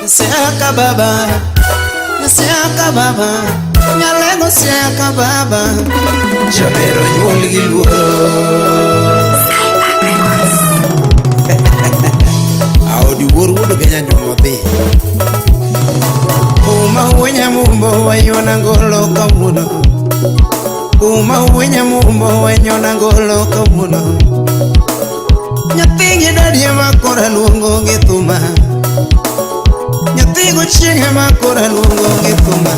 Siaka baba, siaka baba, nyalego siaka baba, Jabero nyuol gi luoro. Audi wuorudo genya nyomodhi. Uma uwenya mumbo wanyona ngolo kamuno. Uma uwenya mumbo wanyona ngolo kamuno. Nyatingi dadie makora luongo gi thuma. Nyathigo chienge makora luongo gi thuma.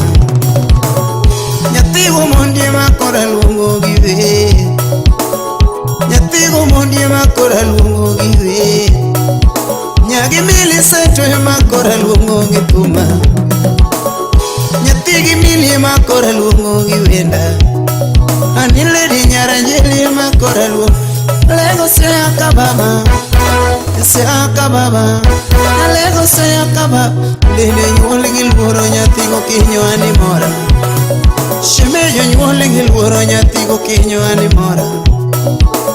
Nyathigo mondie makora luongo gi we. Nyathigo mondie makora luongo gi we. Nyagi mili seto makora luongo gi thuma. Nyathigi mili makora luongo gi wenda. Ani lady nyaranjeli makora luongo. Lego siaka baba, siaka baba, lego siaka baba. Bende nyuol gi luoro nyathigo kinyo animora. Shemejo nyuol gi luoro nyathigo kinyo animora.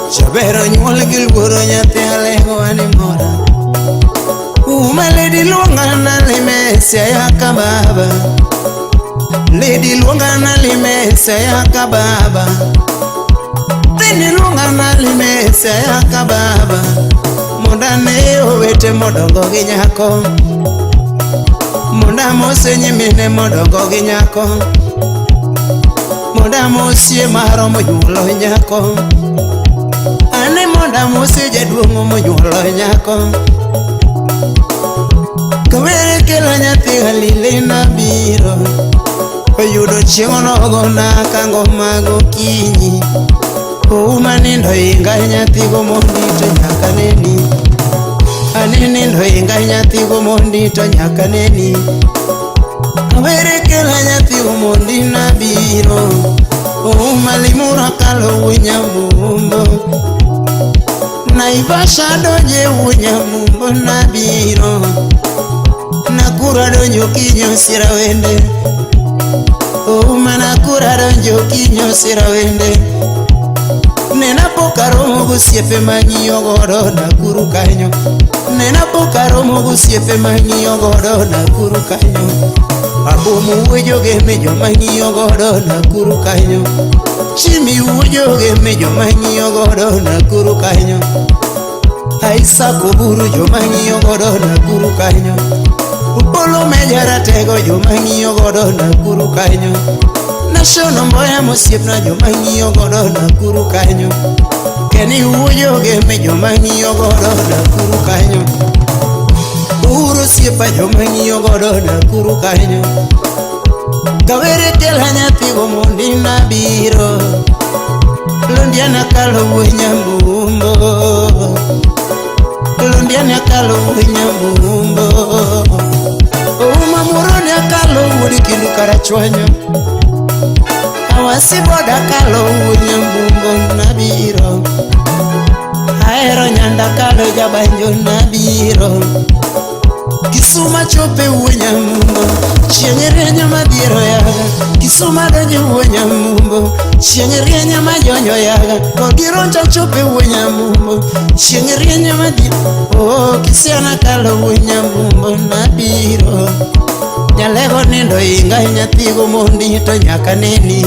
Jabero nyuol gi luoro nyathi alego animora. Uma lady luonga na lime siaka baba. Lady luonga na lime siaka baba. Tini luonga na lime siaka baba. Monda ne owete modongo gi nyako. Monda mose nyimine modongo gi nyako. Monda mosie maromo nyuolo nyako. Ane monda mosie jaduongo monyuolo nyako. Kawere kelo nyathi halile na biro. Oyudo chieng' onogona kango mago kinyi. Uma nindo inga nyathigo mondito nyaka neni. Ani nindo inga nyathigo mondito nyaka neni. Kawere kelo nyathigo mondi na biro. Uma limura kalo unyamumbo. Naivasha doje unyamumbo na biro. Nakura donjo kinyo sira wende. Uma nakura donjo kinyo sira wende. Nena pokaromo gusiepe mang'iyo godo nakuru kanyo. Nena pokaromo gusiepe mang'iyo godo nakuru kanyo. Abomu uwejoge mejo mang'iyo godo nakuru kanyo. Chimi uwejoge mejo mang'iyo godo nakuru kanyo. Aisako buru jo mang'iyo godo nakuru kanyo. Upolo mejara tego jo mang'iyo godo nakuru kanyo. Nashono mboya mosiepna jo mang'iyo godo nakuru kanyo. Keni uwojoge mejo mang'iyo godo nakuru kanyo. Uro siepa jo mang'iyo godo nakuru kanyo. Kawere tela nyathigo mondi na biro. Londiana kalo uwenyambumbo. Londiana kalo uwenyambumbo. Uma muroni akalo uwodi kindu karachwanyo. Awasi boda kalo uwenyambumbo na biro. Aero nyanda kalo jabanjo na biro. Kisuma chope uwenyambumbo. Chieng'erienya madhiero yaga. Kisuma donje uwenyambumbo. Chieng'erienya majonyo yaga. Kogironja chope uwenyambumbo. Chieng'erienya madhiero. Oh kisiana kalo uwenyambumbo na biro. Nyalego nindo inga nyathigo mondito nyaka neni.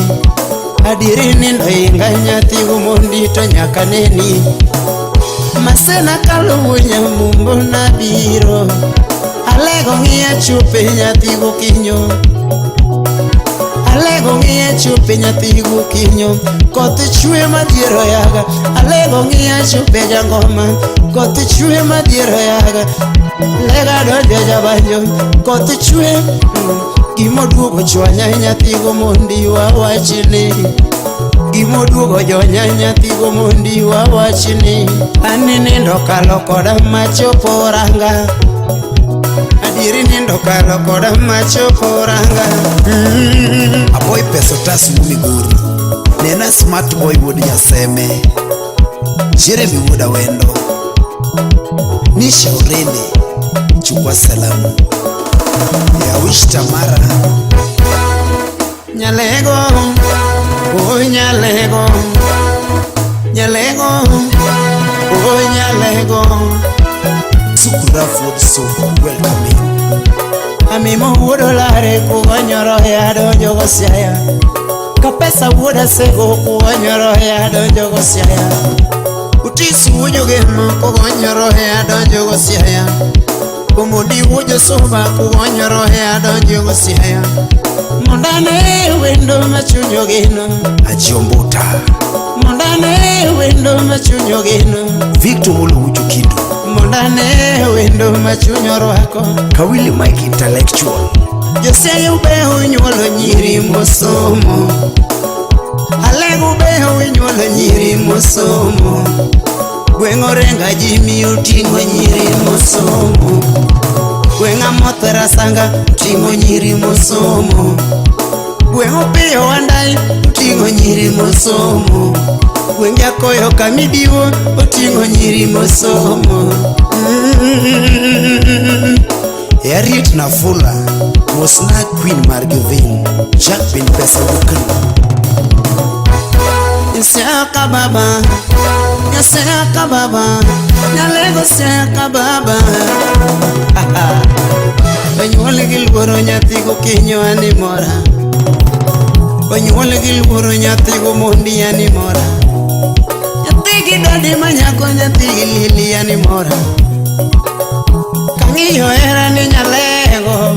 Adiri nindo inga nyathigo mondito nyaka neni. Masena kalo uwenyambumbo na biro. Alego ng'iya chupe nyathigo kinyo. Alego ng'iya chupe nyathigo kinyo. Koth chwe madhiero yaga. Alego ng'iya chupe jangoma. Koth chwe madhiero yaga. Lega dojo jabanjo. Koth chwe. Gimoduogo chwanya nyathigo mondi wawachni. Gimoduogo jonya nyathigo mondi wawachni. Ani nindo kalo koda machopo ranga. Adiri nindo kalo koda machopo ranga. Aboy peso tas Migori. Nena smart boy wood nyaseme. Jeremy woda wendo. Nisha urende. Chukwa salamu. Ya wish Tamara. Nyalego. Oh nyalego. Nyalego. Oh nyalego. Sukura food so welcoming. Amimo wuodo lare kuonyoro ya donjo gosiaya. Kapesa wuoda sego kuonyoro ya donjo gosiaya. Utis wuojo gemo kuonyoro ya donjo gosiaya. Kumudi wuojo soba kuonyoro ya donjo gosiaya. Mondane wendo machunyo geno Ajiombuta Mondane wendo machunyo geno Victor Mulu Uju Kidu Mondane wendo machunyo rwako Kawili Mike Intellectual Jose ubeho nyuolo nyiri mosomo Alego ubeho nyuolo nyiri mosomo Gwengo renga jimi utingo nyiri mosomo Gwenga mothera sanga utingo nyiri mosomo Gwengo piyo wandai utingo nyiri mosomo Gwenga koyo kamidiwo utingo nyiri mosomo Harriet Nafula Mosna Queen Margevin Jack bin Pesa Wukan Siaka baba Siaka baba Nyalego siaka baba Banyuole gilworo nyathigo kinyo animora Banyuole gilworo nyathigo mondi animora Nyathigi dadi manyako nyathigi lili animora Kang'iyo era ni nyalego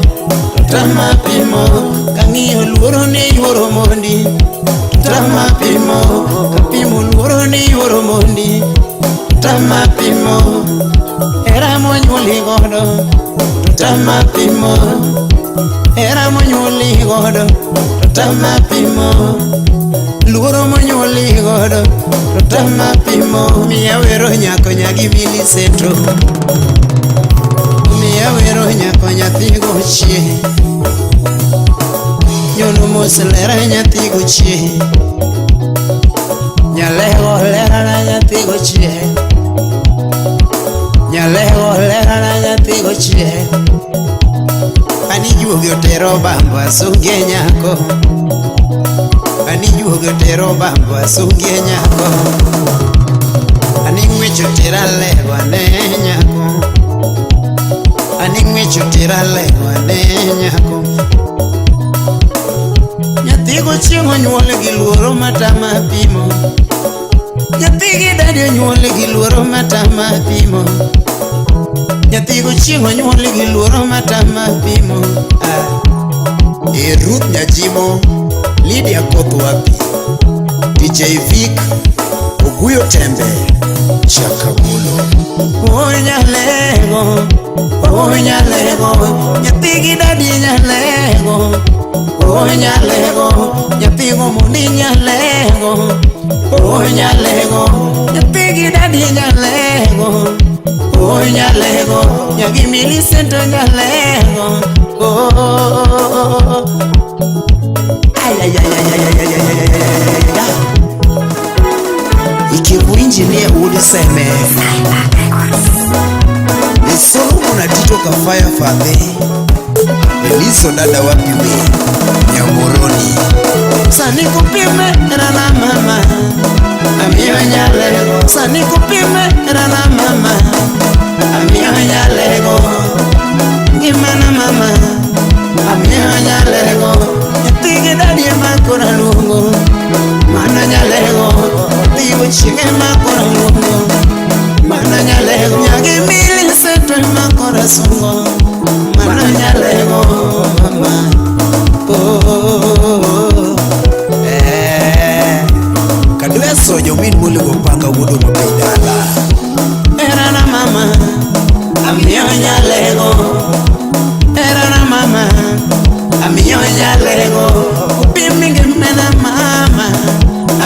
Tama pimo Kang'iyo luoro ni yuoro mondi Tama pimo Kapimo luoro ni yuoro mondi Tama pimo Era monyuoli godo Tama pimo Era monyuoli godo Tama pimo Luoro monyuoli godo Tama pimo Miya wero nyako nyagi mili setro Miya wero nyako nyathigo chie Nyono moselera nyathigo chie Nyalego lera na nyathigo chie Nyalego lera na nyathigo chie Ani juogi otero bambo asungie nyako Ani juogi otero bambo asungie nyako Ani ng'wecho tira lego ane nyako Ani ng'wecho tira lego ane nyako Nyathigo chieng' onyuole gi luoro matama pimo Nyathigi dadi onyuole gi luoro matama pimo Nyathigo chieng' onyuole gi luoro matama pimo Ruth Nyajimo Lydia Kothwapi DJ Vic Oguyo Tembe Chakabulo Nyalego Nyathigi dadi nyalego Nyalego Nyathigo mondi nyalego Nyalego Nyathigi dadi nyalego Nyalego Nyagi Millicent nyalego Ikivu engineer Udi Seme Nisolo na Tito Kafaya Fathe Niliso dada wapi we Nyamoroni Sani kupime rana mama Amio nyalego Sani kupime rana mama Amio nyalego Gimana mama Amio nyalego Nyathigo dadi makora lungo Mana nyalego Tigo chike makora lungo Mana nyalego Nyagi Millicent makora sungo Mana nyalego mama Kadwe sojo min muli gopanga wudo mabaidala Era na mama Amio nyalego Era na mama Amio nyalego Kupimi mena mama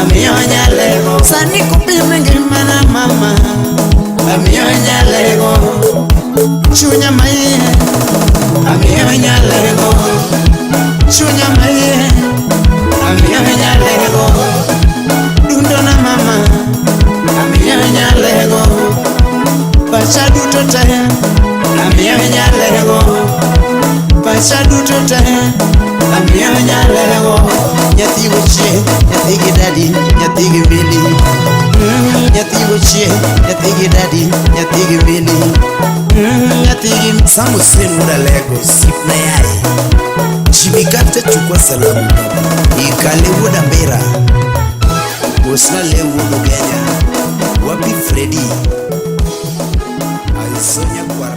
Amio nyalego Sani kupimi mena mama Amio nyalego Chunya maye Amio nyalego Chunya maye Amio nyalego Dundo na mama Amio nyalego Pacha duto te Amio nyalego Pacha duto te Amio nyalego Nyathigo chie Nyathigi dadi Nyathigi mili Nyathigo chie Nyathigi dadi Nyathigi mili Nyathigi Samu Hussein muda Lagos sipna yai Chimikate chukua salamu Ikale wuda Mbera Gosna le wudu Kenya Wapi Freddy Aisonya kwa